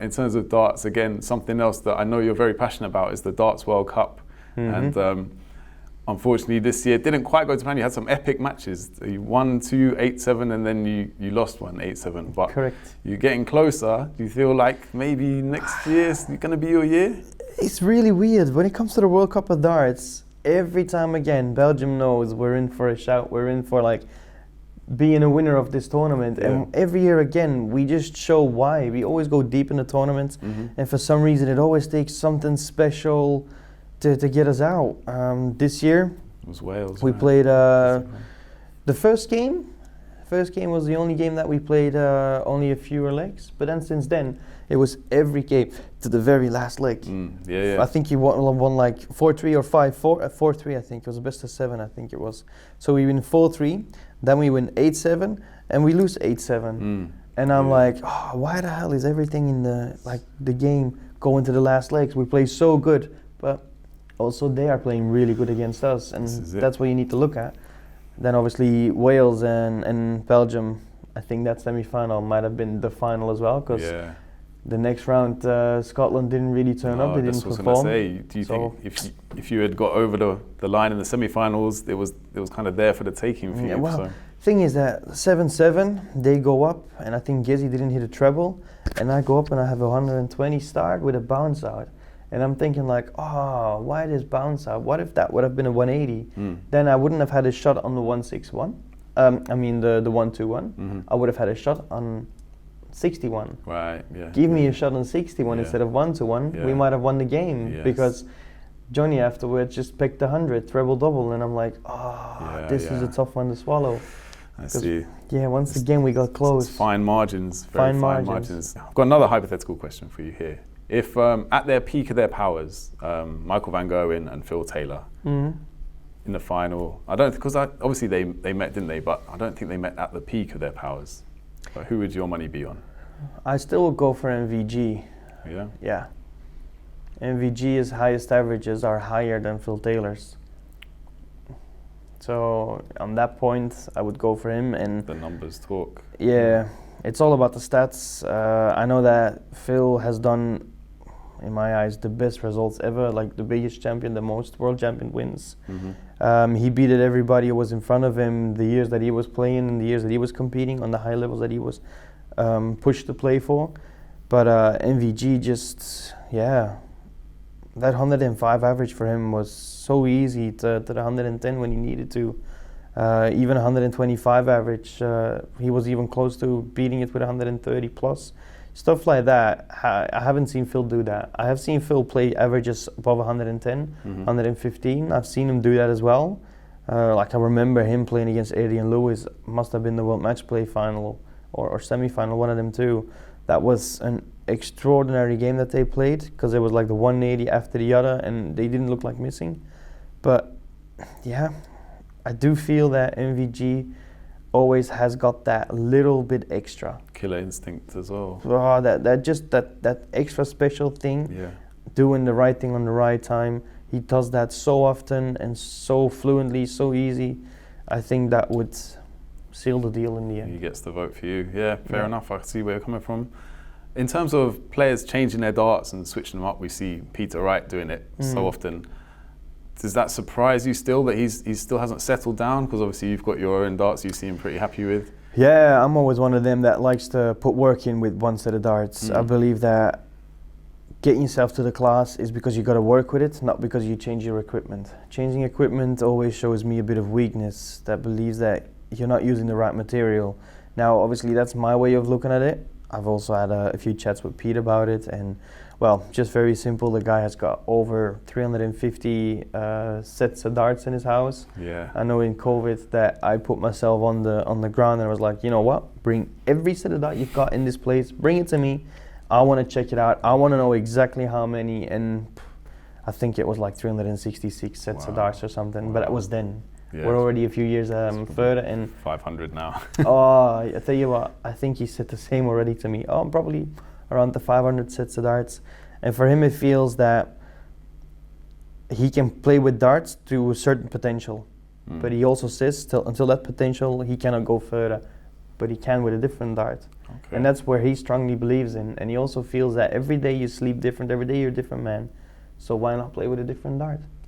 In terms of darts, again, something else that I know you're very passionate about is the Darts World Cup. And unfortunately this year it didn't quite go to plan. You had some epic matches. You won 2 8-7 and then you lost 1 8-7. But correct. You're getting closer. Do you feel like maybe next year's going to be your year? It's really weird. When it comes to the World Cup of darts, every time again, Belgium knows we're in for a shout. We're in for like being a winner of this tournament. Yeah. And every year again, we just show why. We always go deep in the tournament. And for some reason, it always takes something special to get us out. This year, it was Wales. We played the first game. First game was the only game that we played only a fewer legs. But then since then, it was every game to the very last leg. I think he won like 4-3 or 5-4. 4-3, I think. It was the best of 7, I think it was. So we win 4-3, then we win 8-7, and we lose 8-7. And I'm like, oh, why the hell is everything in the game going to the last legs? We play so good, but also they are playing really good against us, and that's what you need to look at. Then obviously Wales and Belgium, I think that semi-final might have been the final as well, because the next round Scotland didn't really turn up, they didn't perform. That's what I was going to say. Do you think if you had got over the line in the semi-finals, it was kind of there for the taking for you? Well, thing is that 7-7, they go up, and I think Gezi didn't hit a treble, and I go up and I have a 120 start with a bounce out. And I'm thinking like, oh, why this bounce out? What if that would have been a 180? Then I wouldn't have had a shot on the 161. I mean the 121. I would have had a shot on 61. Right, yeah. Give me a shot on 61 instead of 1-1. We might have won the game because Johnny afterwards just picked 100, treble double, and I'm like, this is a tough one to swallow. I see. Yeah, once again we got close. It's fine margins, very fine margins. I've got another hypothetical question for you here. If at their peak of their powers, Michael van Gerwen and Phil Taylor in the final, I don't, because obviously they met, didn't they? But I don't think they met at the peak of their powers. But who would your money be on? I still would go for MVG. Yeah? Yeah. MVG's highest averages are higher than Phil Taylor's. So on that point, I would go for him. And the numbers talk. Yeah, it's all about the stats. I know that Phil has done, in my eyes, the best results ever, like the biggest champion, the most world champion wins. He beat everybody who was in front of him the years that he was playing and the years that he was competing on the high levels that he was pushed to play for. But MVG just, that 105 average for him was so easy to the 110 when he needed to. Even 125 average, he was even close to beating it with 130 plus. Stuff like that, I haven't seen Phil do that. I have seen Phil play averages above 110, 115. I've seen him do that as well. Like I remember him playing against Adrian Lewis, must have been the World Match Play final or semi-final, one of them two. That was an extraordinary game that they played, because it was like the 180 after the other and they didn't look like missing. But yeah, I do feel that MVG always has got that little bit extra. Killer instinct as well. Oh, that extra special thing, doing the right thing on the right time. He does that so often and so fluently, so easy. I think that would seal the deal in the end. He gets the vote for you. Yeah, fair enough. I see where you're coming from. In terms of players changing their darts and switching them up, we see Peter Wright doing it so often. Does that surprise you still that he still hasn't settled down? Because obviously you've got your own darts you seem pretty happy with. Yeah, I'm always one of them that likes to put work in with one set of darts. I believe that getting yourself to the class is because you got to work with it, not because you change your equipment. Changing equipment always shows me a bit of weakness, that believes that you're not using the right material. Now, obviously that's my way of looking at it. I've also had a few chats with Pete about it, and well, just very simple. The guy has got over 350 sets of darts in his house. Yeah. I know in COVID that I put myself on the ground and I was like, you know what? Bring every set of darts you've got in this place. Bring it to me. I want to check it out. I want to know exactly how many. And I think it was like 366 sets of darts or something. But that was then. Yeah, we're already a few years further, and 500 now. I tell you what, I think he said the same already to me. I'm probably around the 500 sets of darts, and for him it feels that he can play with darts to a certain potential, but he also says until that potential he cannot go further. but he can with a different dart. Okay. And that's where he strongly believes in. And he also feels that every day you sleep different, every day you're a different man. So why not play with a different dart?